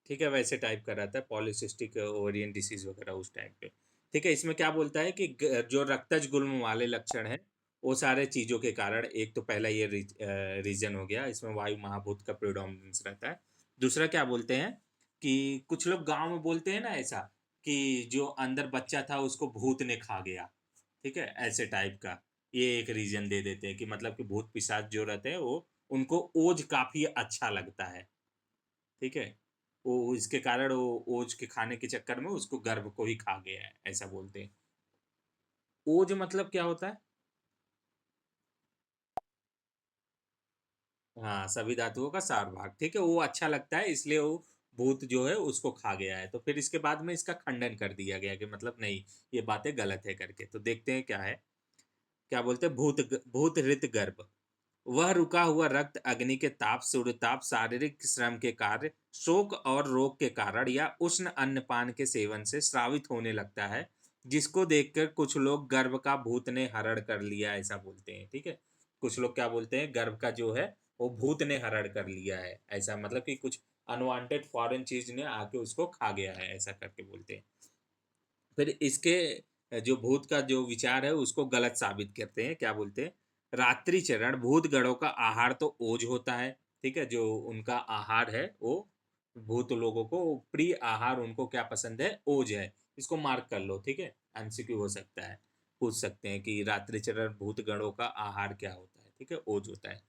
ठीक है, वैसे टाइप का रहता है, पॉलिसिस्टिक ओवेरियन डिसीज वगैरह उस टाइप पे। ठीक है, इसमें क्या बोलता है कि जो रक्तज गुल्म वाले लक्षण हैं, वो सारे चीज़ों के कारण, एक तो पहला ये रीजन हो गया, इसमें वायु महाभूत का प्रिडोमिनेंस रहता है। दूसरा क्या बोलते हैं कि कुछ लोग गांव में बोलते हैं ना ऐसा, कि जो अंदर बच्चा था उसको भूत ने खा गया। ठीक है, ऐसे टाइप का ये एक रीजन दे देते हैं कि मतलब कि भूत पिशाच जो रहते हैं वो, उनको ओज काफी अच्छा लगता है। ठीक है, वो इसके कारण वो ओज के खाने के चक्कर में उसको गर्भ को ही खा गया है, ऐसा बोलते हैं। ओज मतलब क्या होता है? हाँ, सभी धातुओं का सार भाग। ठीक है, वो अच्छा लगता है इसलिए वो भूत जो है उसको खा गया है। तो फिर इसके बाद में इसका खंडन कर दिया गया कि मतलब नहीं, ये बातें गलत है करके। तो देखते हैं क्या है। क्या बोलते हैं, भूत हृत गर्भ। वह रुका हुआ रक्त अग्नि के ताप, सूर्यताप, शारीरिक श्रम के कार्य, शोक और रोग के कारण या उष्ण अन्नपान के सेवन से स्रावित होने लगता है, जिसको देखकर कुछ लोग गर्भ का भूत ने हरण कर लिया ऐसा बोलते हैं। ठीक है, कुछ लोग क्या बोलते हैं, गर्भ का जो है वो भूत ने हरण कर लिया है, ऐसा मतलब कि कुछ अनवांटेड फॉरेन चीज ने आके उसको खा गया है, ऐसा करके बोलते हैं। फिर इसके जो भूत का जो विचार है उसको गलत साबित करते हैं। क्या बोलते हैं, रात्रि चरण भूत गणों का आहार तो ओज होता है। ठीक है, जो उनका आहार है वो, भूत लोगों को प्रिय आहार उनको क्या पसंद है, ओज है। इसको मार्क कर लो। ठीक है, एमसीक्यू हो सकता है, पूछ सकते हैं कि रात्रि चरण भूत गणों का आहार क्या होता है। ठीक है, ओज होता है।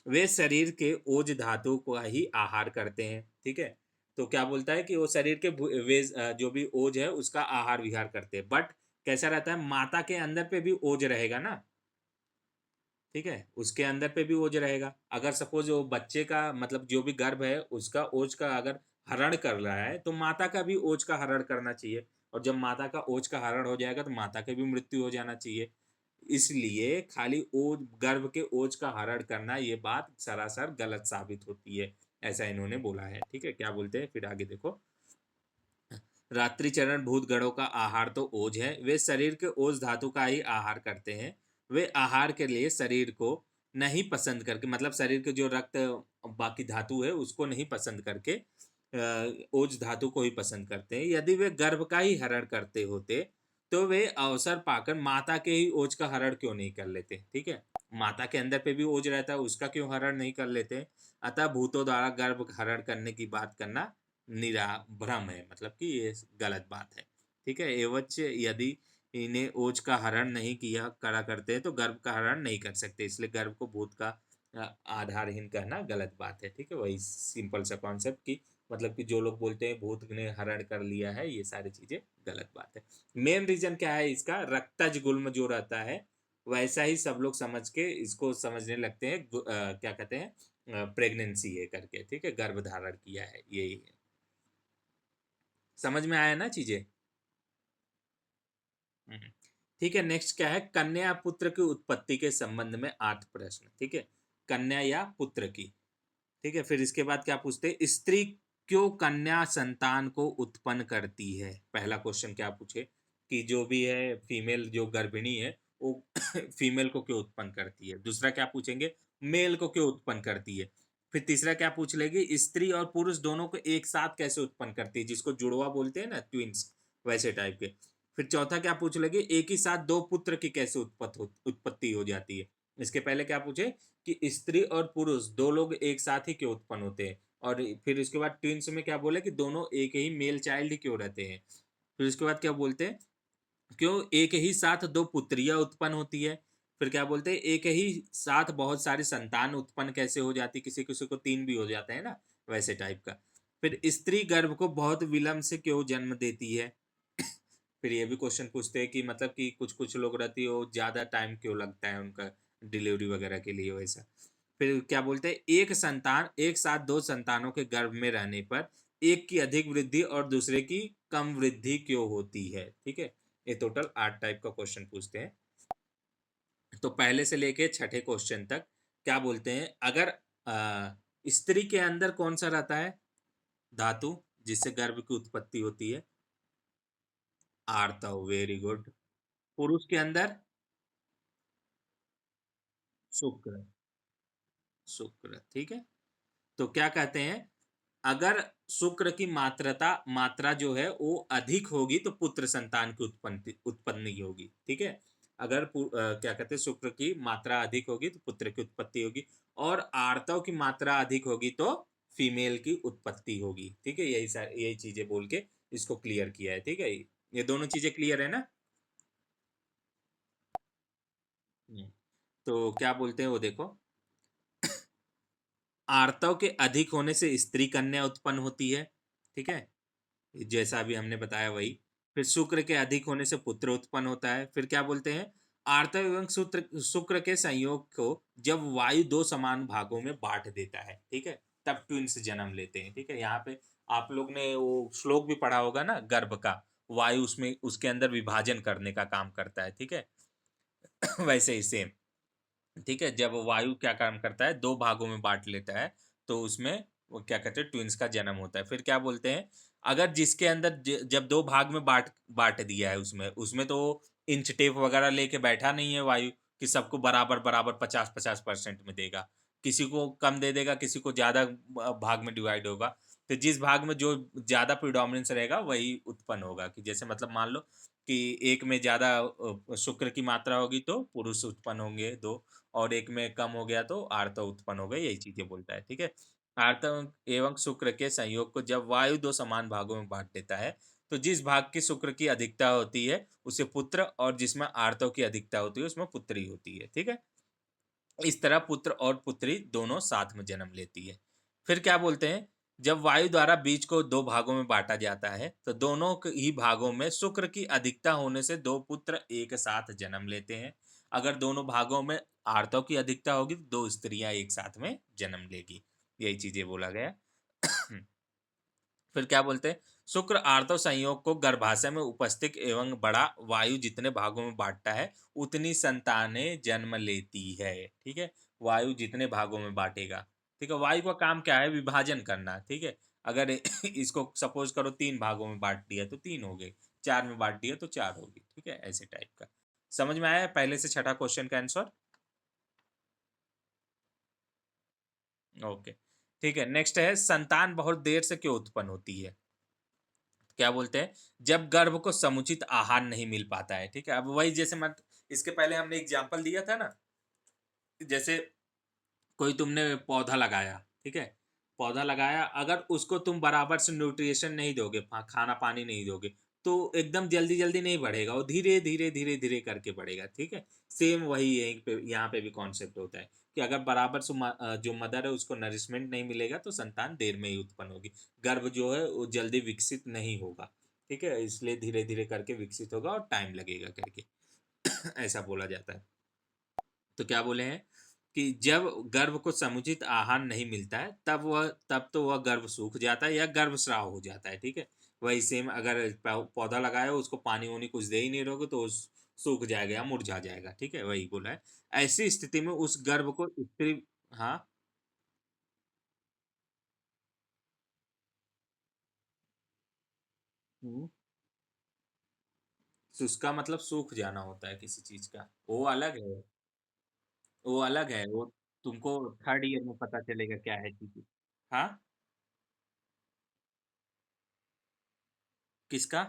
वे शरीर के ओज धातु को ही आहार करते हैं। ठीक है, तो क्या बोलता है कि वो शरीर के जो भी ओज है उसका आहार विहार करते हैं। बट कैसा रहता है, माता के अंदर पे भी ओज रहेगा ना। ठीक है, उसके अंदर पे भी ओज रहेगा। अगर सपोज वो बच्चे का मतलब जो भी गर्भ है उसका ओज का अगर हरण कर रहा है, तो माता का भी ओज का हरण करना चाहिए। और जब माता का ओज का हरण हो जाएगा तो माता की भी मृत्यु हो जाना चाहिए। इसलिए खाली ओज, गर्भ के ओज का हरण करना, ये बात सरासर गलत साबित होती है, ऐसा इन्होंने बोला है। ठीक है, क्या बोलते हैं फिर आगे देखो। रात्रि चरण भूत गणों का आहार तो ओज है, वे शरीर के ओज धातु का ही आहार करते हैं। वे आहार के लिए शरीर को नहीं पसंद करके, मतलब शरीर के जो रक्त बाकी धातु है उसको नहीं पसंद करके ओज धातु को ही पसंद करते हैं। यदि वे गर्भ का ही हरण करते होते तो वे अवसर पाकर माता के ही ओज का हरण क्यों नहीं कर लेते। ठीक है, माता के अंदर पे भी ओज रहता है, उसका क्यों हरण नहीं कर लेते। अतः भूतों द्वारा गर्भ हरण करने की बात करना निरा भ्रम है, मतलब कि ये गलत बात है। ठीक है, एवच यदि इन्हें ओज का हरण नहीं किया करा करते हैं तो गर्भ का हरण नहीं कर सकते, इसलिए गर्भ को भूत का आधारहीन कहना गलत बात है। ठीक है, वही सिंपल सा कॉन्सेप्ट की मतलब कि जो लोग बोलते हैं भूत ने हरण कर लिया है, ये सारी चीजें गलत बात है। मेन रीजन क्या है इसका, रक्तज गुल्म जो रहता है, वैसा ही सब लोग समझ के इसको समझने लगते हैं क्या कहते हैं, प्रेगनेंसी है करके। ठीक है, गर्भ धारण किया है, यही है। समझ में आया ना चीजें। हम्म। ठीक है, नेक्स्ट क्या है, कन्या या पुत्र की उत्पत्ति के संबंध में 8 प्रश्न। ठीक है, कन्या या पुत्र की। ठीक है, फिर इसके बाद क्या पूछते हैं, स्त्री क्यों कन्या संतान को उत्पन्न करती है। पहला क्वेश्चन क्या पूछे कि जो भी है फीमेल जो गर्भिणी है वो फीमेल को क्यों उत्पन्न करती है। दूसरा क्या पूछेंगे, मेल को क्यों उत्पन्न करती है। फिर तीसरा क्या पूछ लेगी, स्त्री और पुरुष दोनों को एक साथ कैसे उत्पन्न करती है, जिसको जुड़वा बोलते हैं ना, ट्विंस, वैसे टाइप के। फिर चौथा क्या पूछ लेगी, एक ही साथ दो पुत्र की कैसे उत्पत्ति हो जाती है। इसके पहले क्या पूछे कि स्त्री और पुरुष दो लोग एक साथ ही क्यों उत्पन्न होते हैं। और फिर उसके बाद ट्विंस में क्या बोले कि दोनों एक ही मेल चाइल्ड ही क्यों रहते हैं। फिर उसके बाद क्या बोलते हैं, क्यों एक ही साथ दो पुत्रियां उत्पन्न होती है। फिर क्या बोलते हैं, एक ही साथ बहुत सारी संतान उत्पन्न कैसे हो जाती, किसी किसी को 3 भी हो जाते हैं ना, वैसे टाइप का। फिर स्त्री गर्भ को बहुत विलंब से क्यों जन्म देती है। फिर ये भी क्वेश्चन पूछते हैं कि मतलब कि कुछ कुछ लोग रहती है वो ज्यादा टाइम क्यों लगता है उनका डिलीवरी वगैरह के लिए, वैसा। फिर क्या बोलते हैं, एक संतान एक साथ दो संतानों के गर्भ में रहने पर एक की अधिक वृद्धि और दूसरे की कम वृद्धि क्यों होती है। ठीक है, ये टोटल 8 टाइप का क्वेश्चन पूछते हैं। तो पहले से लेके छठे क्वेश्चन तक क्या बोलते हैं, अगर स्त्री के अंदर कौन सा रहता है धातु जिससे गर्भ की उत्पत्ति होती है। आर्तव, वेरी गुड। पुरुष के अंदर शुक्र, शुक्र। ठीक है, तो क्या कहते हैं, अगर शुक्र की मात्रा जो है वो अधिक होगी तो पुत्र संतान की उत्पत्ति होगी। ठीक है, अगर क्या कहते हैं, शुक्र की मात्रा अधिक होगी तो पुत्र की उत्पत्ति होगी, और आर्तव की मात्रा अधिक होगी तो फीमेल की उत्पत्ति होगी। ठीक है, यही चीजें बोल के इसको क्लियर किया है। ठीक है, ये दोनों चीजें क्लियर है ना। हम्म, तो क्या बोलते हैं वो देखो, आर्तव के अधिक होने से स्त्री कन्या उत्पन्न होती है। ठीक है, जैसा अभी हमने बताया वही। फिर शुक्र के अधिक होने से पुत्र उत्पन्न होता है। फिर क्या बोलते हैं, आर्तव एवं शुक्र के संयोग को जब वायु दो समान भागों में बांट देता है, ठीक है, तब ट्विंस जन्म लेते हैं। ठीक है, यहाँ पे आप लोग ने वो श्लोक भी पढ़ा होगा ना, गर्भ का। वायु उसमें उसके अंदर विभाजन करने का काम करता है। ठीक है, वैसे ही सेम। ठीक है, जब वायु क्या काम करता है, दो भागों में बांट लेता है, तो उसमें वो क्या कहते हैं, ट्विंस का जन्म होता है। फिर क्या बोलते हैं, अगर जिसके अंदर जब दो भाग में बांट बांट दिया है, उसमें उसमें तो इंच टेप वगैरह लेके बैठा नहीं है वायु कि सबको बराबर बराबर 50-50% में देगा। किसी को कम दे देगा, किसी को ज्यादा भाग में डिवाइड होगा। तो जिस भाग में जो ज्यादा प्रिडोमिनेंस रहेगा वही उत्पन्न होगा। कि जैसे मतलब मान लो कि एक में ज्यादा शुक्र की मात्रा होगी तो पुरुष उत्पन्न होंगे दो, और एक में कम हो गया तो आर्तव उत्पन्न हो गए, यही चीजें बोलता है। ठीक है, आर्तव एवं शुक्र के संयोग को जब वायु दो समान भागों में बांट देता है, तो जिस भाग की शुक्र की अधिकता होती है उसे पुत्र, और जिसमें आर्तव की अधिकता होती है उसमें पुत्री होती है। ठीक है, इस तरह पुत्र और पुत्री दोनों साथ में जन्म लेती है। फिर क्या बोलते हैं, जब वायु द्वारा बीज को दो भागों में बांटा जाता है तो दोनों ही भागों में शुक्र की अधिकता होने से दो पुत्र एक साथ जन्म लेते हैं। अगर दोनों भागों में आर्तव की अधिकता होगी तो दो स्त्रियां एक साथ में जन्म लेगी। यही चीजें बोला गया। फिर क्या बोलते हैं, शुक्र आर्तव संयोग को गर्भाशय में उपस्थित एवं बड़ा वायु जितने भागों में बांटता है उतनी संतानें जन्म लेती है। ठीक है, वायु जितने भागों में बांटेगा। ठीक है, वायु का काम क्या है, विभाजन करना। ठीक है, अगर इसको सपोज करो 3 भागों में बांट दिया तो 3 हो गए, 4 में बांट दिया तो 4 होगी। ठीक है, ऐसे टाइप का। समझ में आया पहले से छठा क्वेश्चन का आंसर। ओके, ठीक है। नेक्स्ट है, संतान बहुत देर से क्यों उत्पन्न होती है। क्या बोलते हैं, जब गर्भ को समुचित आहार नहीं मिल पाता है। ठीक है, अब वही जैसे मत, इसके पहले हमने एग्जांपल दिया था ना, जैसे कोई तुमने पौधा लगाया। ठीक है, पौधा लगाया, अगर उसको तुम बराबर से न्यूट्रिशन नहीं दोगे, खाना पानी नहीं दोगे, तो एकदम जल्दी जल्दी नहीं बढ़ेगा, वो धीरे धीरे धीरे धीरे करके बढ़ेगा। ठीक है, सेम वही यहीं पे यहाँ पे भी कॉन्सेप्ट होता है कि अगर बराबर से जो मदर है उसको नरिशमेंट नहीं मिलेगा तो संतान देर में ही उत्पन्न होगी। गर्भ जो है वो जल्दी विकसित नहीं होगा। ठीक है, इसलिए धीरे धीरे करके विकसित होगा और टाइम लगेगा करके ऐसा बोला जाता है। तो क्या बोले हैं कि जब गर्भ को समुचित आहार नहीं मिलता है तब तो वह गर्भ सूख जाता है या गर्भस्राव हो जाता है। ठीक है, वही सेम, अगर पौधा लगाया हो उसको पानी वानी कुछ दे ही नहीं रहोगे तो सूख जाएगा या मुरझा जाएगा। ठीक है, वही बोला है। ऐसी स्थिति में उस गर्भ को स्त्री, हाँ, हम्म, शुष्का मतलब सूख जाना होता है किसी चीज का, वो अलग है। वो अलग है वो, तुमको थर्ड ईयर में पता चलेगा क्या है चीज। हाँ, किसका,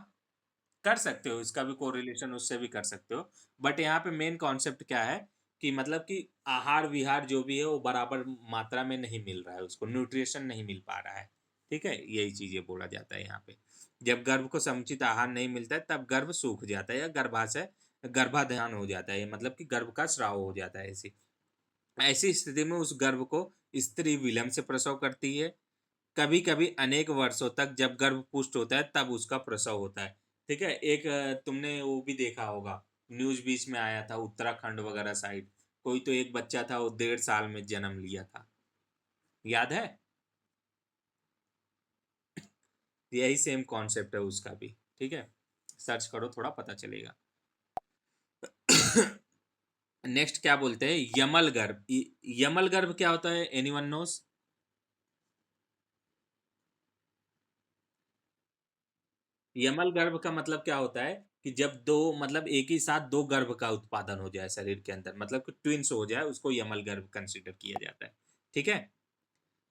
कर सकते हो, इसका भी कोरिलेशन उससे भी कर सकते हो। बट यहाँ पे मेन कॉन्सेप्ट क्या है कि मतलब कि आहार विहार जो भी है वो बराबर मात्रा में नहीं मिल रहा है, उसको न्यूट्रिशन नहीं मिल पा रहा है। ठीक है, यही चीजें बोला जाता है यहाँ पे। जब गर्भ को समुचित आहार नहीं मिलता है तब गर्भ सूख जाता है या गर्भाशय गर्भाधान हो जाता है, मतलब कि गर्भ का स्राव हो जाता है। ऐसी ऐसी स्थिति में उस गर्भ को स्त्री विलंब से प्रसव करती है। कभी कभी अनेक वर्षों तक जब गर्भ पुष्ट होता है तब उसका प्रसव होता है। ठीक है, एक तुमने वो भी देखा होगा, न्यूज बीच में आया था उत्तराखंड वगैरह साइड, कोई तो एक बच्चा था वो 1.5 साल में जन्म लिया था, याद है। यही सेम कॉन्सेप्ट है उसका भी। ठीक है, सर्च करो थोड़ा पता चलेगा। नेक्स्ट क्या बोलते हैं, यमल गर्भ। यमल गर्भ क्या होता है, एनीवन नोस। यमल गर्भ का मतलब क्या होता है कि जब दो, मतलब एक ही साथ दो गर्भ का उत्पादन हो जाए शरीर के अंदर, मतलब कि ट्विंस हो जाए, उसको यमल गर्भ कंसिडर किया जाता है। ठीक है,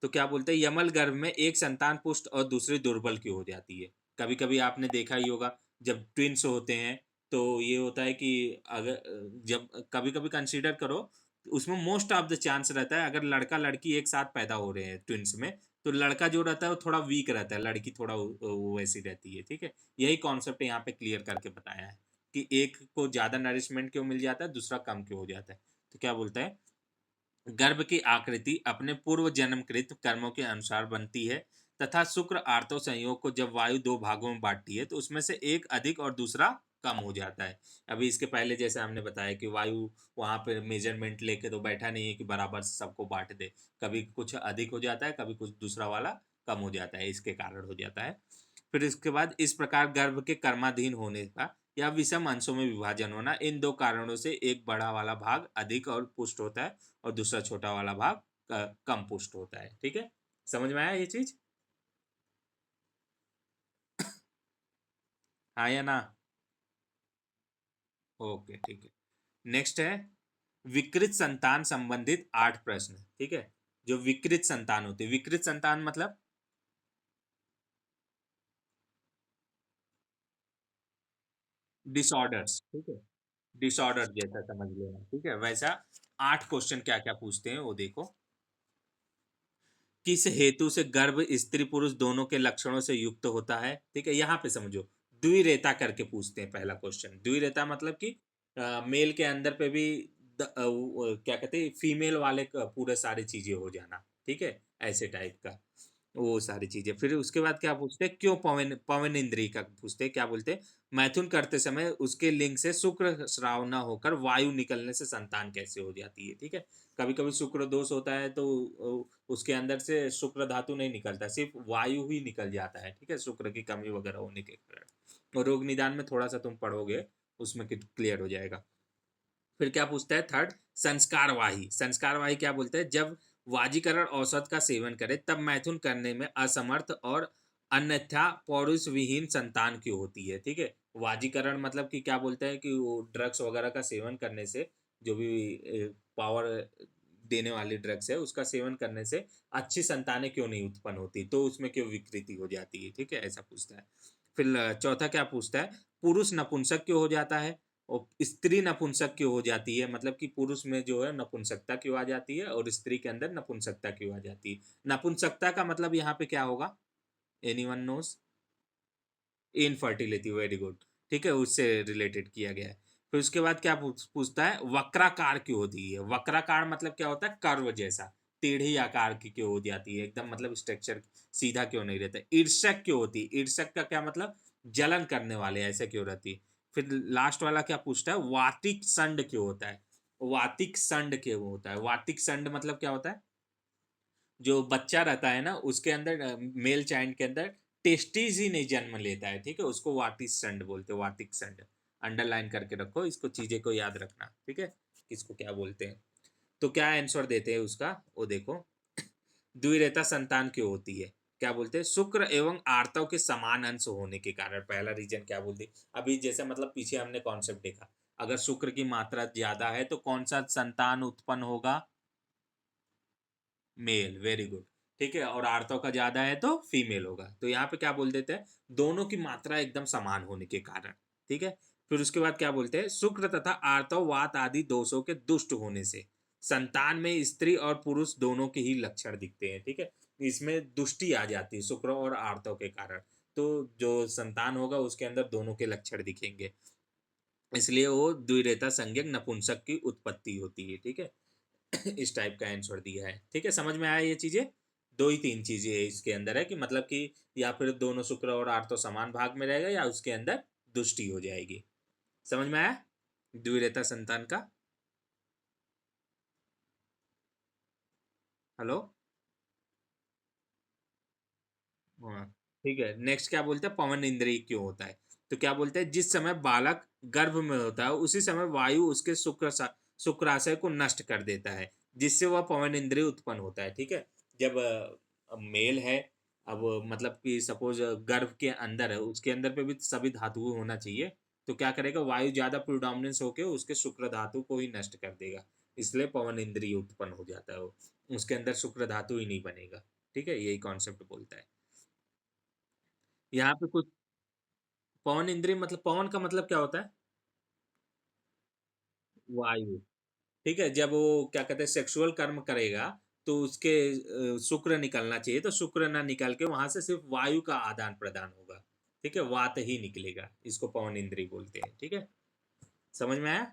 तो क्या बोलते हैं, यमल गर्भ में एक संतान पुष्ट और दूसरी दुर्बल क्यों हो जाती है? कभी कभी आपने देखा ही होगा, जब ट्विन्स होते हैं तो ये होता है कि अगर जब कभी कभी कंसीडर करो, उसमें मोस्ट ऑफ द चांस रहता है, अगर लड़का लड़की एक साथ पैदा हो रहे हैं ट्विन्स में, तो लड़का जो रहता है वो थोड़ा वीक रहता है, लड़की थोड़ा वो वैसी रहती है, ठीक है। यही कॉन्सेप्ट यहाँ पे क्लियर करके बताया है कि एक को ज्यादा नरिशमेंट क्यों मिल जाता है, दूसरा कम क्यों हो जाता है। तो क्या बोलता है, गर्भ की आकृति अपने पूर्व जन्मकृत कर्मों के अनुसार बनती है, तथा शुक्र आर्तो संयोग को जब वायु दो भागों में बांटती है तो उसमें से एक अधिक और दूसरा कम हो जाता है। अभी इसके पहले जैसे हमने बताया कि वायु वहां पर मेजरमेंट लेके तो बैठा नहीं है कि बराबर सबको बांट दे, कभी कुछ अधिक हो जाता है, कभी कुछ दूसरा वाला कम हो जाता है, इसके कारण हो जाता है। फिर इसके बाद इस प्रकार गर्भ के कर्माधीन होने का या विषम अंशों में विभाजन होना, इन दो कारणों से एक बड़ा वाला भाग अधिक और पुष्ट होता है और दूसरा छोटा वाला भाग कम पुष्ट होता है, ठीक है। समझ में आया ये चीज? हाँ या ना? ओके, ठीक है। नेक्स्ट है विकृत संतान संबंधित 8 प्रश्न, ठीक है। जो विकृत संतान होती है, विकृत संतान मतलब डिसऑर्डर्स, ठीक है, डिसऑर्डर जैसा समझ लेना, ठीक है। वैसा 8 क्वेश्चन क्या क्या पूछते हैं वो देखो। किस हेतु से गर्भ स्त्री पुरुष दोनों के लक्षणों से युक्त होता है, ठीक है। यहाँ पे समझो, द्विरेता करके पूछते हैं पहला क्वेश्चन। द्विरेता मतलब कि मेल के अंदर पे भी क्या कहते हैं, फीमेल वाले पूरे सारी चीजें हो जाना, ठीक है, ऐसे टाइप का वो सारी चीजें। फिर उसके बाद क्या पूछते हैं, क्यों पवन पवन इंद्रिय का पूछते हैं, क्या बोलते हैं, मैथुन करते समय उसके लिंग से शुक्र स्राव न होकर वायु निकलने से संतान कैसे हो जाती है, ठीक है। कभी कभी शुक्र दोष होता है तो उसके अंदर से शुक्र धातु नहीं निकलता, सिर्फ वायु ही निकल जाता है, ठीक है, शुक्र की कमी वगैरह होने के कारण। और रोग निदान में थोड़ा सा तुम पढ़ोगे, उसमें क्लियर हो जाएगा। फिर क्या पूछता है थर्ड, संस्कारवाही। संस्कारवाही क्या बोलते हैं, जब वाजीकरण औषध का सेवन करे तब मैथुन करने में असमर्थ और अन्यथा पौरुष विहीन संतान क्यों होती है, ठीक है। वाजीकरण मतलब कि क्या बोलते हैं कि वो ड्रग्स वगैरह का सेवन करने से, जो भी पावर देने वाली ड्रग्स है उसका सेवन करने से अच्छी संतानें क्यों नहीं उत्पन्न होती, तो उसमें क्यों विकृति हो जाती है, ठीक है, ऐसा पूछता है। फिर चौथा क्या पूछता है, पुरुष नपुंसक क्यों हो जाता है और स्त्री नपुंसक क्यों हो जाती है, मतलब कि पुरुष में जो है नपुंसकता क्यों आ जाती है और स्त्री के अंदर नपुंसकता क्यों आ जाती है। नपुंसकता का मतलब यहाँ पे क्या होगा, anyone nose? Infertility, very good, ठीक है, उससे रिलेटेड किया गया है। फिर उसके बाद क्या पूछता है, वक्राकार क्यों होती है। वक्राकार मतलब क्या होता है, कर्व जैसा, टेढ़ी आकार की क्यों हो जाती है, एकदम मतलब स्ट्रक्चर सीधा क्यों नहीं रहता। ईर्षक क्यों होती है, ईर्षक का क्या मतलब, जलन करने वाले, ऐसे क्यों रहती है। फिर लास्ट वाला क्या पूछता है, वातिक संड क्यों होता है। वातिक संड क्यों होता है, वातिक संड मतलब क्या होता है, जो बच्चा रहता है ना उसके अंदर, मेल चाइल्ड के अंदर टेस्टीज ही नहीं जन्म लेता है, ठीक है, उसको वाटिस संड बोलते हैं, वाटिक संड। अंडरलाइन करके रखो इसको, चीजें को याद रखना, ठीक है, किसको क्या बोलते हैं। तो क्या आंसर देते हैं उसका, वो देखो। द्विरेता संतान क्यों होती है, क्या बोलते हैं, शुक्र एवं आर्तव के समान अंश होने के कारण, पहला रीजन क्या बोलते। अभी जैसे मतलब पीछे हमने कॉन्सेप्ट देखा, अगर शुक्र की मात्रा ज्यादा है तो कौन सा संतान उत्पन्न होगा, मेल, वेरी गुड, ठीक है, और आर्तव का ज्यादा है तो फीमेल होगा। तो यहाँ पे क्या बोल देते हैं, दोनों की मात्रा एकदम समान होने के कारण, ठीक है। फिर उसके बाद क्या बोलते हैं, शुक्र तथा आर्तव वात आदि दोषों के दुष्ट होने से संतान में स्त्री और पुरुष दोनों के ही लक्षण दिखते हैं, ठीक है। इसमें दुष्टि आ जाती है शुक्र और आर्तव के कारण, तो जो संतान होगा उसके अंदर दोनों के लक्षण दिखेंगे, इसलिए वो द्विरेता संज्ञक नपुंसक की उत्पत्ति होती है, ठीक है। इस टाइप का आंसर दिया है, ठीक है, समझ में आया ये चीजें। दो ही तीन चीजें इसके अंदर है कि मतलब कि या फिर दोनों शुक्र और आर्त तो समान भाग में रहेगा या उसके अंदर दुष्टि हो जाएगी। समझ में आया द्विरेता संतान का? हेलो? हाँ, ठीक है। नेक्स्ट क्या बोलते हैं, पवन इंद्रिय क्यों होता है। तो क्या बोलते हैं, जिस समय बालक गर्भ में होता है उसी समय वायु उसके शुक्राशय को नष्ट कर देता है, जिससे वह पवन इंद्रिय उत्पन्न होता है, ठीक है। जब मेल है, अब मतलब कि सपोज गर्भ के अंदर है, उसके अंदर पे भी सभी धातु होना चाहिए, तो क्या करेगा, वायु ज्यादा प्रोडोमिनेंस होके उसके शुक्र धातु को ही नष्ट कर देगा, इसलिए पवन इंद्रिय उत्पन्न हो जाता है वो, उसके अंदर शुक्र धातु ही नहीं बनेगा। ठीक है, यही कॉन्सेप्ट बोलता है। यहाँ पे कुछ पवन इंद्रिय मतलब पवन का मतलब क्या होता है? वायु। ठीक है, जब वो क्या कहते हैं सेक्सुअल कर्म करेगा तो उसके शुक्र निकलना चाहिए, तो शुक्र ना निकल के वहां से सिर्फ वायु का आदान प्रदान होगा। ठीक है, वात ही निकलेगा, इसको पवन इंद्रिय बोलते हैं। ठीक है, समझ में आया?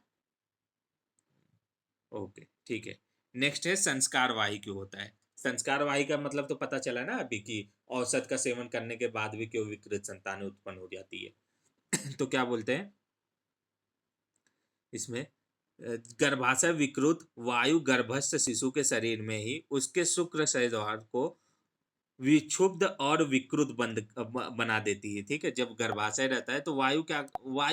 ओके, ठीक है। नेक्स्ट है संस्कार वाही क्यों होता है। संस्कार वाही का मतलब तो पता चला ना अभी कि औषध का सेवन करने के बाद भी क्यों विकृत संतान उत्पन्न हो जाती है। तो क्या बोलते हैं इसमें, गर्भाशय विकृत वायु गर्भस्थ शिशु के शरीर में ही उसके शुक्र शरीर को विक्षुब्ध और विकृत बना देती है। ठीक है, जब गर्भाशय रहता है तो वायु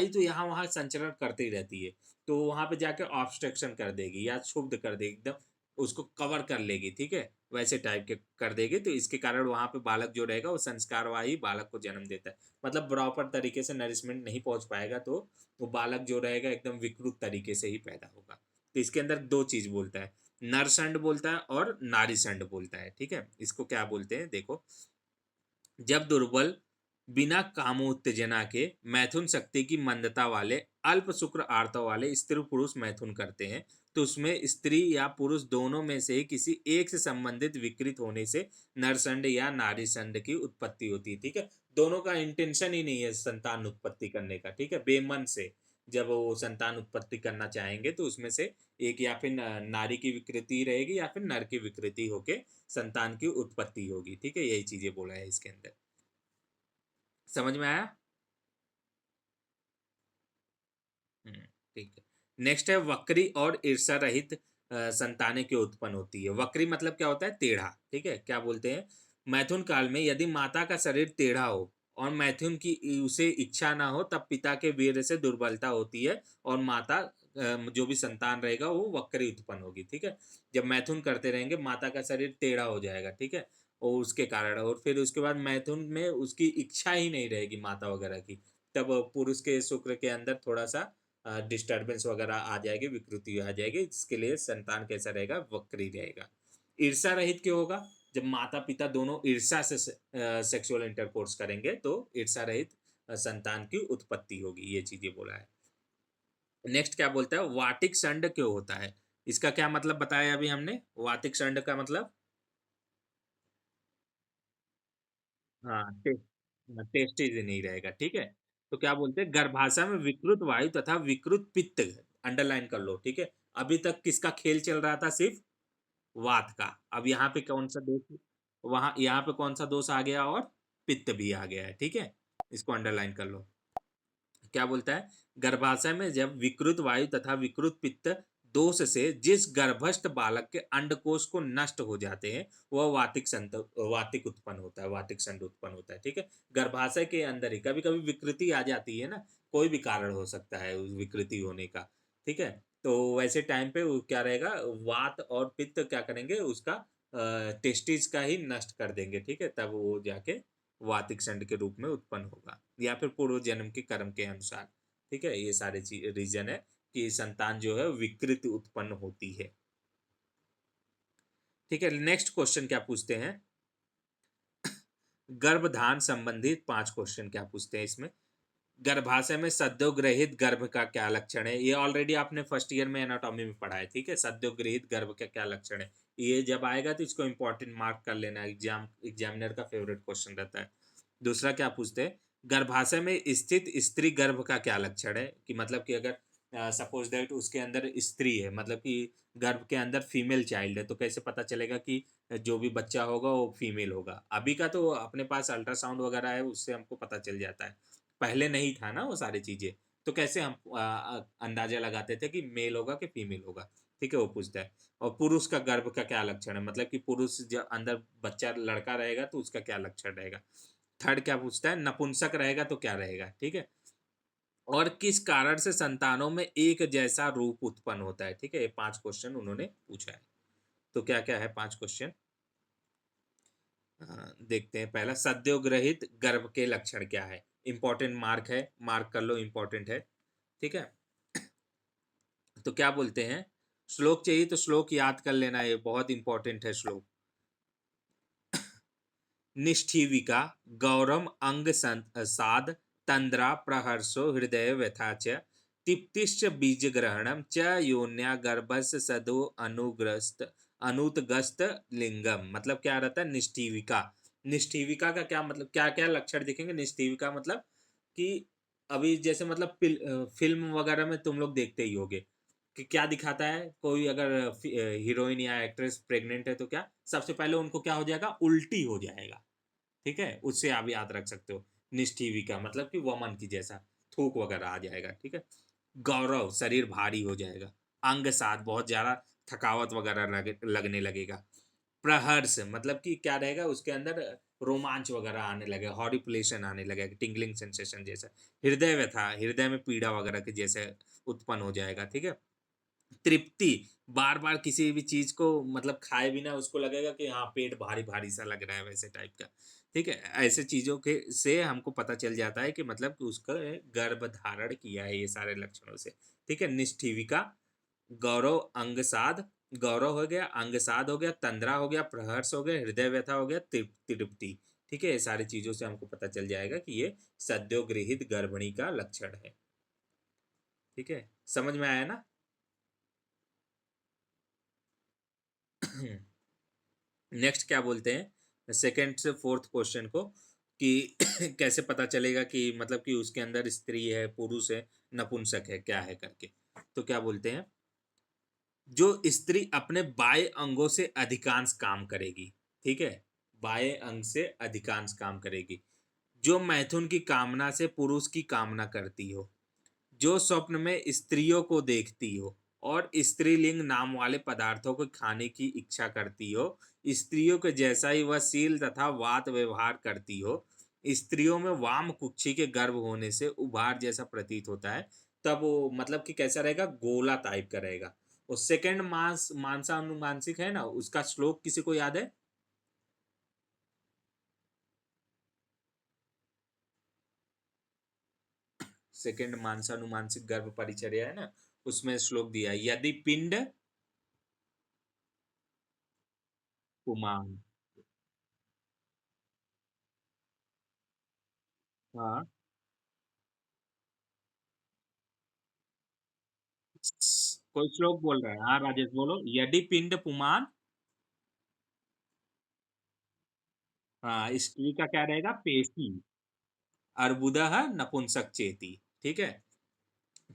तो यहाँ वहाँ संचरण करती रहती है, तो वहां पे जाके ऑब्स्ट्रक्शन कर देगी या क्षुब्ध कर देगी, एकदम उसको कवर कर लेगी। ठीक है, वैसे टाइप के कर देगी, तो इसके कारण वहां पे बालक जो रहेगा वो संस्कारवाही बालक को जन्म देता है। मतलब प्रॉपर तरीके से नरिशमेंट नहीं पहुंच पाएगा, तो वो बालक जो रहेगा एकदम विकृत तरीके से ही पैदा होगा। तो इसके अंदर दो चीज बोलता है, नरसंड बोलता है और नारीसंड बोलता है। ठीक है, इसको क्या बोलते हैं देखो, जब दुर्बल बिना कामोत्तेजना के मैथुन शक्ति की मंदता वाले अल्प शुक्र आर्तव वाले स्त्री पुरुष मैथुन करते हैं, तो उसमें स्त्री या पुरुष दोनों में से किसी एक से संबंधित विकृत होने से नरसंड या नारीसंड की उत्पत्ति होती है। ठीक है, दोनों का इंटेंशन ही नहीं है संतान उत्पत्ति करने का। ठीक है, बेमन से जब वो संतान उत्पत्ति करना चाहेंगे तो उसमें से एक या फिर नारी की विकृति रहेगी या फिर नर की विकृति होके संतान की उत्पत्ति होगी। ठीक है, यही चीजें बोला है इसके अंदर। समझ में आया? ठीक है। नेक्स्ट है वक्री और ईर्षा रहित संतानें क्यों उत्पन्न होती है। वक्री मतलब क्या होता है, टेढ़ा। ठीक है, क्या बोलते हैं, मैथुन काल में यदि माता का शरीर टेढ़ा हो और मैथुन की उसे इच्छा ना हो, तब पिता के वीर्य से दुर्बलता होती है और माता जो भी संतान रहेगा वो वक्री उत्पन्न होगी। ठीक है, जब मैथुन करते रहेंगे माता का शरीर टेढ़ा हो जाएगा। ठीक है, और उसके कारण, और फिर उसके बाद मैथुन में उसकी इच्छा ही नहीं रहेगी माता वगैरह की, तब पुरुष के शुक्र के अंदर थोड़ा सा डिस्टर्बेंस वगैरह आ जाएगी, विकृति आ जाएगी, जिसके लिए संतान कैसा रहेगा, वक्री रहेगा। ईर्षा रहित क्यों होगा, जब माता पिता दोनों ईर्षा से सेक्सुअल इंटरकोर्स करेंगे तो ईर्षा रहित संतान की उत्पत्ति होगी, ये चीजें बोला है। नेक्स्ट क्या बोलता है, वाटिक संड क्यों होता है। इसका क्या मतलब बताया अभी हमने, वातिक संड का मतलब, हाँ टेस्टीज नहीं रहेगा। ठीक है, तो क्या बोलते हैं, गर्भाशय में विकृत वायु तथा विकृत पित्त, अंडरलाइन कर लो। ठीक है, अभी तक किसका खेल चल रहा था, सिर्फ वात का। अब यहाँ पे कौन सा दोष, वहां यहाँ पे कौन सा दोष आ गया, और पित्त भी आ गया है। ठीक है, इसको अंडरलाइन कर लो। क्या बोलता है, गर्भाशय में जब विकृत वायु तथा विकृत पित्त दोष से जिस गर्भस्थ बालक के अंडकोश को नष्ट हो जाते हैं, वह वातिक उत्पन्न होता है, वातिक संड उत्पन्न होता है। ठीक है, गर्भाशय के अंदर ही कभी कभी विकृति आ जाती है ना, कोई भी कारण हो सकता है उस विकृति होने का। ठीक है, तो वैसे टाइम पे वो क्या रहेगा, वात और पित्त क्या करेंगे, उसका टेस्टिस का ही नष्ट कर देंगे। ठीक है, तब वो जाके वातिक संड के रूप में उत्पन्न होगा, या फिर पूर्व जन्म के कर्म के अनुसार। ठीक है, ये सारे रीजन है कि संतान जो है विकृत उत्पन्न होती है। ठीक है, नेक्स्ट क्वेश्चन क्या पूछते हैं, गर्भधान संबंधित 5 क्वेश्चन क्या पूछते हैं इसमें। गर्भाशय में सद्योग्रहित गर्भ का क्या लक्षण है, ये ऑलरेडी आपने फर्स्ट ईयर में एनाटॉमी में पढ़ा है। ठीक है, सद्योग्रहित गर्भ का क्या लक्षण है, ये जब आएगा तो इसको इंपॉर्टेंट मार्क कर लेना, एग्जामिनर का फेवरेट क्वेश्चन रहता है। दूसरा क्या पूछते हैं, गर्भाशय में स्थित स्त्री गर्भ का क्या लक्षण है, कि मतलब कि अगर सपोज दैट उसके अंदर स्त्री है, मतलब कि गर्भ के अंदर फीमेल चाइल्ड है, तो कैसे पता चलेगा कि जो भी बच्चा होगा वो फीमेल होगा। अभी का तो अपने पास अल्ट्रासाउंड वगैरह है, उससे हमको पता चल जाता है, पहले नहीं था ना वो सारी चीजें। तो कैसे हम अंदाजा लगाते थे कि मेल होगा कि फीमेल होगा। ठीक है, वो पूछता है। और पुरुष का गर्भ का क्या लक्षण है, मतलब कि पुरुष जब अंदर बच्चा लड़का रहेगा तो उसका क्या लक्षण रहेगा। थर्ड क्या पूछता है, नपुंसक रहेगा तो क्या रहेगा। ठीक है, और किस कारण से संतानों में एक जैसा रूप उत्पन्न होता है। ठीक है, ये 5 क्वेश्चन उन्होंने पूछा है। तो क्या क्या है 5 क्वेश्चन, देखते हैं। पहला, सद्योग्रहित गर्भ के लक्षण क्या है, इंपॉर्टेंट मार्क है, मार्क कर लो, इंपॉर्टेंट है। ठीक है, तो क्या बोलते हैं, श्लोक चाहिए तो श्लोक याद कर लेना, ये बहुत इंपॉर्टेंट है श्लोक। निष्ठीविका गौरम अंग साद तंद्रा प्रहर्षो हृदय व्यथा च तिप्तिश्च बीजग्रहणम च योन्या गर्भस्य सदो अनुग्रस्त अनुतगस्त लिंगम। मतलब क्या रहता है निष्ठीविका? निष्ठीविका का क्या मतलब, क्या क्या लक्षण दिखेंगे निष्ठीविका मतलब कि अभी जैसे मतलब फिल्म वगैरह में तुम लोग देखते ही होगे कि क्या दिखाता है, कोई अगर हीरोइन या एक्ट्रेस प्रेग्नेंट है तो क्या सबसे पहले उनको क्या हो जाएगा, उल्टी हो जाएगा। ठीक है, उससे आप याद रख सकते हो। निष्ठीविका मतलब कि वमन की जैसा थूक वगैरह आ जाएगा। ठीक है। गौरव शरीर भारी हो जाएगा। अंग साथ बहुत ज्यादा थकावट वगैरह लगने लगेगा। प्रहर्ष मतलब कि क्या रहेगा उसके अंदर, रोमांच वगैरह आने लगेगा, हॉरिपुलेशन आने लगेगा, टिंगलिंग सेंसेशन जैसा। हृदय व्यथा हृदय में पीड़ा वगैरह के जैसे उत्पन्न हो जाएगा। ठीक है। तृप्ति बार बार किसी भी चीज को मतलब खाए बिना उसको लगेगा कि हाँ पेट भारी भारी सा लग रहा है, वैसे टाइप का। ठीक है। ऐसे चीजों के से हमको पता चल जाता है कि मतलब कि उसका गर्भ धारण किया है, ये सारे लक्षणों से। ठीक है। निष्ठीविका, गौरव अंगसाद, गौरव हो गया, अंगसाद हो गया, तंद्रा हो गया, प्रहर्ष हो गया, हृदय व्यथा हो गया, तृप्ति। ठीक है। ये सारी चीजों से हमको पता चल जाएगा कि ये सद्योगृहित गर्भिणी का लक्षण है। ठीक है, समझ में आया ना? नेक्स्ट क्या बोलते हैं सेकंड से फोर्थ क्वेश्चन को, कि कैसे पता चलेगा कि मतलब कि उसके अंदर स्त्री है, पुरुष है, नपुंसक है, क्या है करके। तो क्या बोलते हैं, जो स्त्री अपने बाएं अंगों से अधिकांश काम करेगी। ठीक है। बाएं अंग से अधिकांश काम करेगी। जो मैथुन की कामना से पुरुष की कामना करती हो। जो स्वप्न में स्त्रियों को देखती हो और स्त्रीलिंग नाम वाले पदार्थों को खाने की इच्छा करती हो। स्त्रियों के जैसा ही वह शील तथा वात व्यवहार करती हो। स्त्रियों में वाम कुक्षी के गर्भ होने से उभार जैसा प्रतीत होता है। तब वो मतलब कि कैसा रहेगा, गोला टाइप का रहेगा। और सेकंड मानसानुमानसिक है ना, उसका श्लोक किसी को याद है? सेकंड मानसानुमानसिक गर्भ परिचर्या है ना, उसमें श्लोक दिया है, यदि पिंड पुमान। हाँ, कोई श्लोक बोल रहा है? हाँ राजेश बोलो, यदि पिंड पुमान। हाँ, स्त्री का क्या रहेगा, पेशी। अर्बुदः नपुंसक चेती। ठीक है।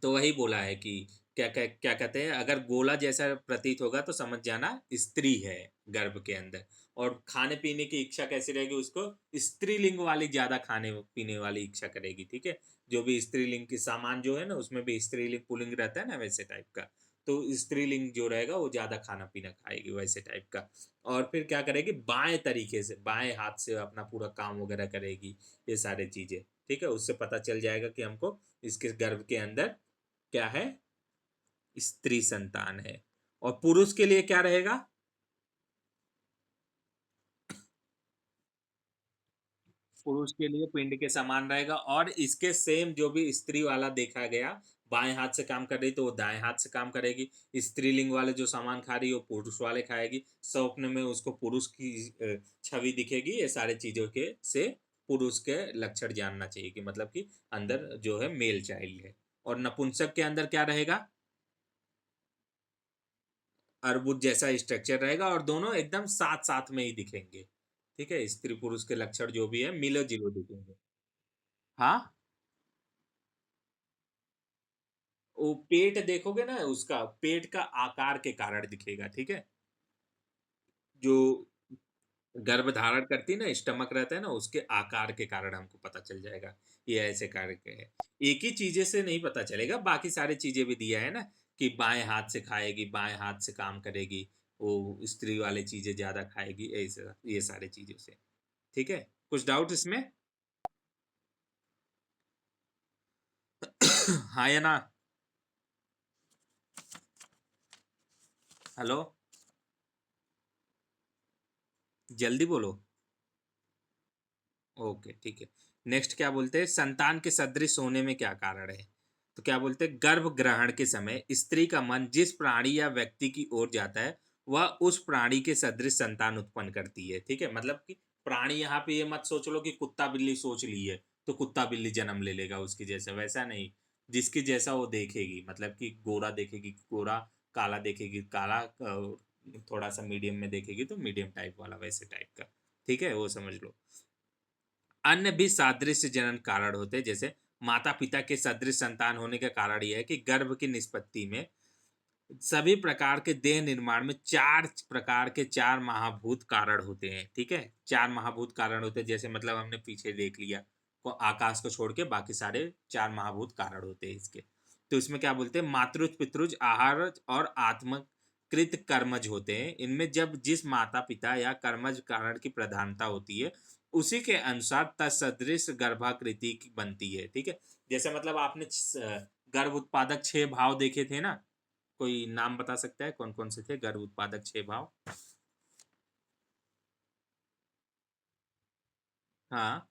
तो वही बोला है कि क्या क्या क्या कहते हैं, अगर गोला जैसा प्रतीत होगा तो समझ जाना स्त्री है गर्भ के अंदर। और खाने पीने की इच्छा कैसी रहेगी, उसको स्त्रीलिंग वाली ज्यादा खाने पीने वाली इच्छा करेगी। ठीक है। जो भी स्त्रीलिंग की सामान जो है ना, उसमें भी स्त्रीलिंग पुल्लिंग रहता है ना, वैसे टाइप का। तो स्त्रीलिंग जो रहेगा वो ज्यादा खाना पीना खाएगी, वैसे टाइप का। और फिर क्या करेगी, बाएं तरीके से बाएं हाथ से अपना पूरा काम वगैरह करेगी, ये सारी चीजें। ठीक है। उससे पता चल जाएगा कि हमको इसके गर्भ के अंदर क्या है, स्त्री संतान है। और पुरुष के लिए क्या रहेगा, पुरुष के लिए पिंड के समान रहेगा। और इसके सेम जो भी स्त्री वाला देखा गया, बाएं हाथ से काम कर रही तो वो दाएं हाथ से काम करेगी। स्त्रीलिंग वाले जो सामान खा रही है वो पुरुष वाले खाएगी। स्वप्न में उसको पुरुष की छवि दिखेगी। ये सारे चीजों के से पुरुष के लक्षण जानना चाहिए कि मतलब कि अंदर जो है मेल चाइल्ड है। और नपुंसक के अंदर क्या रहेगा, अर्बुद जैसा स्ट्रक्चर रहेगा और दोनों एकदम साथ साथ में ही दिखेंगे। ठीक है। स्त्री पुरुष के लक्षण जो भी है मिलो जिलो दिखेंगे। हाँ, वो पेट देखोगे ना, उसका पेट का आकार के कारण दिखेगा। ठीक है। जो गर्भ धारण करती है ना, स्टमक रहता है ना, उसके आकार के कारण हमको पता चल जाएगा ये ऐसे करके है। एक ही चीजें से नहीं पता चलेगा, बाकी सारी चीजें भी दिया है ना, कि बाएं हाथ से खाएगी, बाएं हाथ से काम करेगी, वो स्त्री वाली चीजें ज्यादा खाएगी, ऐसे ये सारी चीजों से। ठीक है। कुछ डाउट इसमें? हाँ या ना? हेलो, जल्दी बोलो। ओके ठीक है। नेक्स्ट क्या बोलते हैं, संतान के सदृश होने में क्या कारण है? तो क्या बोलते हैं, गर्भ ग्रहण के समय स्त्री का मन जिस प्राणी या व्यक्ति की ओर जाता है वह उस प्राणी के सदृश संतान उत्पन्न करती है। ठीक है, मतलब कि प्राणी, यहाँ पे ये मत सोच लो कि कुत्ता बिल्ली सोच ली है तो कुत्ता बिल्ली जन्म ले लेगा उसके जैसा, वैसा नहीं। जिसके जैसा वो देखेगी, मतलब कि गोरा देखेगी गोरा, काला देखेगी काला, थोड़ा सा मीडियम में देखेगी तो मीडियम टाइप वाला, वैसे टाइप का। ठीक है, वो समझ लो। अन्य भी सादृश्य जनन कारण होते हैं, जैसे माता पिता के सदृश संतान होने का कारण यह है कि गर्भ की निष्पत्ति में सभी प्रकार के देह निर्माण में 4 प्रकार के 4 महाभूत कारण होते हैं। ठीक है, 4 महाभूत कारण होते हैं, जैसे मतलब हमने पीछे देख लिया, को आकाश को छोड़ के बाकी सारे 4 महाभूत कारण होते हैं इसके। तो इसमें क्या बोलते हैं, मातृज पितृज आहारज और आत्मकृत कर्मज होते हैं। इनमें जब जिस माता पिता या कर्मज कारण की प्रधानता होती है उसी के अनुसार तत्सदृश गर्भाकृति बनती है। ठीक है, जैसे मतलब आपने गर्भ उत्पादक 6 भाव देखे थे ना, कोई नाम बता सकता है कौन कौन से थे गर्भ उत्पादक 6 भाव? हाँ,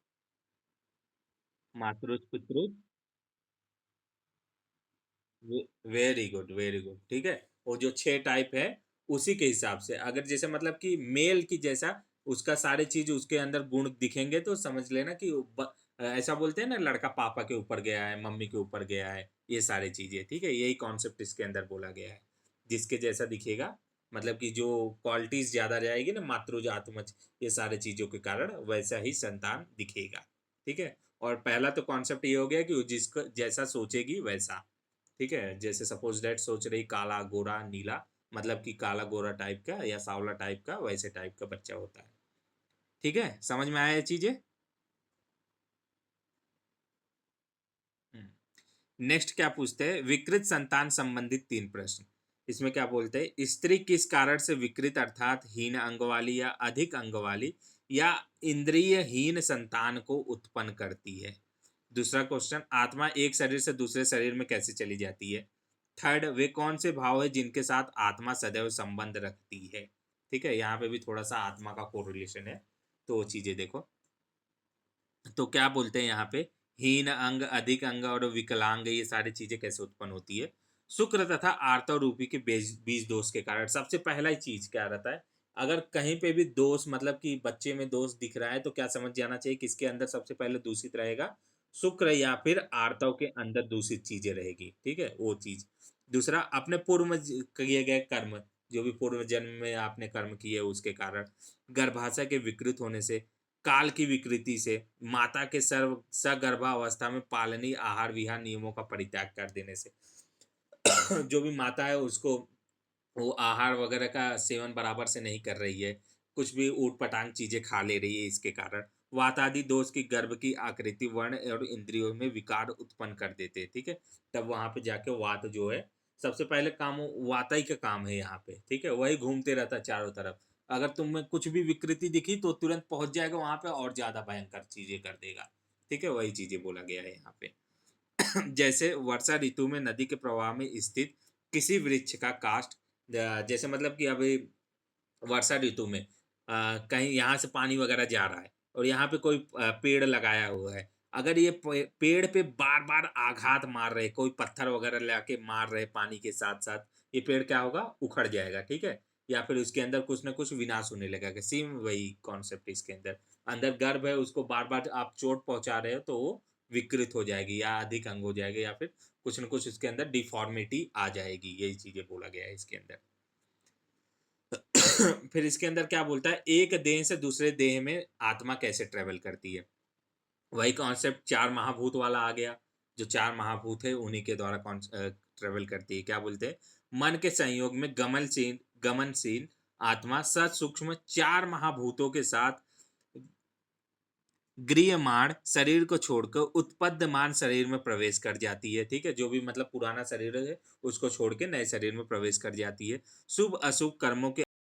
मातृज पितृज। Very good, very good. ठीक है, वो जो 6 टाइप है उसी के हिसाब से, अगर जैसे मतलब कि मेल की जैसा उसका सारे चीज उसके अंदर गुण दिखेंगे तो समझ लेना कि ऐसा बोलते हैं ना, लड़का पापा के ऊपर गया है, मम्मी के ऊपर गया है, ये सारी चीजें। ठीक है, यही कॉन्सेप्ट इसके अंदर बोला गया है। जिसके जैसा दिखेगा, मतलब कि जो क्वालिटीज ज्यादा जाएगी ना, मातृज आत्मज, ये सारे चीजों के कारण वैसा ही संतान दिखेगा। ठीक है, और पहला तो कॉन्सेप्ट ये हो गया कि वो जिसको जैसा सोचेगी वैसा। ठीक है, जैसे सपोज दैट सोच रही काला गोरा नीला, मतलब कि काला गोरा टाइप का या सांवला टाइप का, वैसे टाइप का बच्चा होता है। ठीक है, समझ में आया ये चीजें? नेक्स्ट क्या पूछते हैं, विकृत संतान संबंधित 3 प्रश्न। इसमें क्या बोलते हैं, स्त्री किस कारण से विकृत अर्थात हीन अंग वाली या अधिक अंग वाली या इंद्रियहीन संतान को उत्पन्न करती है? दूसरा क्वेश्चन, आत्मा एक शरीर से दूसरे शरीर में कैसे चली जाती है? थर्ड, वे कौन से भाव है जिनके साथ आत्मा सदैव संबंध रखती है? ठीक है, यहाँ पे भी थोड़ा सा आत्मा का कोरिलेशन है, तो वो चीजें देखो। तो क्या बोलते हैं यहाँ पे, हीन अंग, अधिक अंग और विकलांग, ये सारी चीजें कैसे उत्पन्न होती है? शुक्र तथा आर्तव रूपी के बीज बीज दोष के कारण। सबसे पहला ही चीज क्या रहता है, अगर कहीं पे भी दोष, मतलब कि बच्चे में दोष दिख रहा है तो क्या समझ जाना चाहिए किसके अंदर सबसे पहले दूषित रहेगा, शुक्र या फिर आर्तव के अंदर दूषित चीजें रहेगी। ठीक है, वो चीज। दूसरा, अपने पूर्व किए गए कर्म, जो भी पूर्व जन्म में आपने कर्म किए उसके कारण, गर्भाशय के विकृत होने से, काल की विकृति से, माता के सर्व सगर्भावस्था में पालनीय आहार विहार नियमों का परित्याग कर देने से, जो भी माता है उसको वो आहार वगैरह का सेवन बराबर से नहीं कर रही है, कुछ भी ऊट-पटांग चीज़ें खा ले रही है, इसके कारण वातादि दोष की गर्भ की आकृति, वर्ण और इंद्रियों में विकार उत्पन्न कर देते हैं। ठीक है? तब वहाँ पे जाके वात जो है, सबसे पहले काम वो वाता ही का काम है यहाँ पे। ठीक है? वही घूमते रहता है चारों तरफ। अगर तुम में कुछ भी विकृति दिखी तो तुरंत पहुँच जाएगा वहाँ पे और ज़्यादा भयंकर चीज़ें कर देगा। ठीक है? वही चीज़ें बोला गया है यहाँ पे। जैसे वर्षा ऋतु में नदी के प्रवाह में स्थित किसी वृक्ष का काष्ठ, जैसे मतलब कि अभी वर्षा ऋतु में कहीं यहाँ से पानी वगैरह जा रहा है और यहाँ पे कोई पेड़ लगाया हुआ है, अगर ये पेड़ पे बार बार आघात मार रहे, कोई पत्थर वगैरह लाके मार रहे पानी के साथ साथ, ये पेड़ क्या होगा, उखड़ जाएगा। ठीक है, या फिर उसके अंदर कुछ ना कुछ विनाश होने लगेगा। सेम वही कॉन्सेप्ट इसके अंदर, अंदर गर्भ है उसको बार बार आप चोट पहुंचा रहे हो तो वो विकृत हो जाएगी या अधिक अंग हो जाएगा या फिर कुछ ना कुछ इसके अंदर डिफॉर्मिटी आ जाएगी, यही चीजें बोला गया है इसके अंदर। फिर इसके अंदर क्या बोलता है, एक देह से दूसरे देह में आत्मा कैसे ट्रेवल करती है? वही कॉन्सेप्ट 4 महाभूत वाला आ गया। जो 4 महाभूत है उन्हीं के द्वारा ट्रेवल करती है। क्या बोलते हैं, मन के संयोग में गमनशील आत्मा सूक्ष्म 4 महाभूतों के साथ गृह्यमाण शरीर को छोड़कर उत्पद्यमान शरीर में प्रवेश कर जाती है। ठीक है, जो भी मतलब पुराना शरीर है उसको छोड़ के नए शरीर में प्रवेश कर जाती है। शुभ अशुभ कर्मों के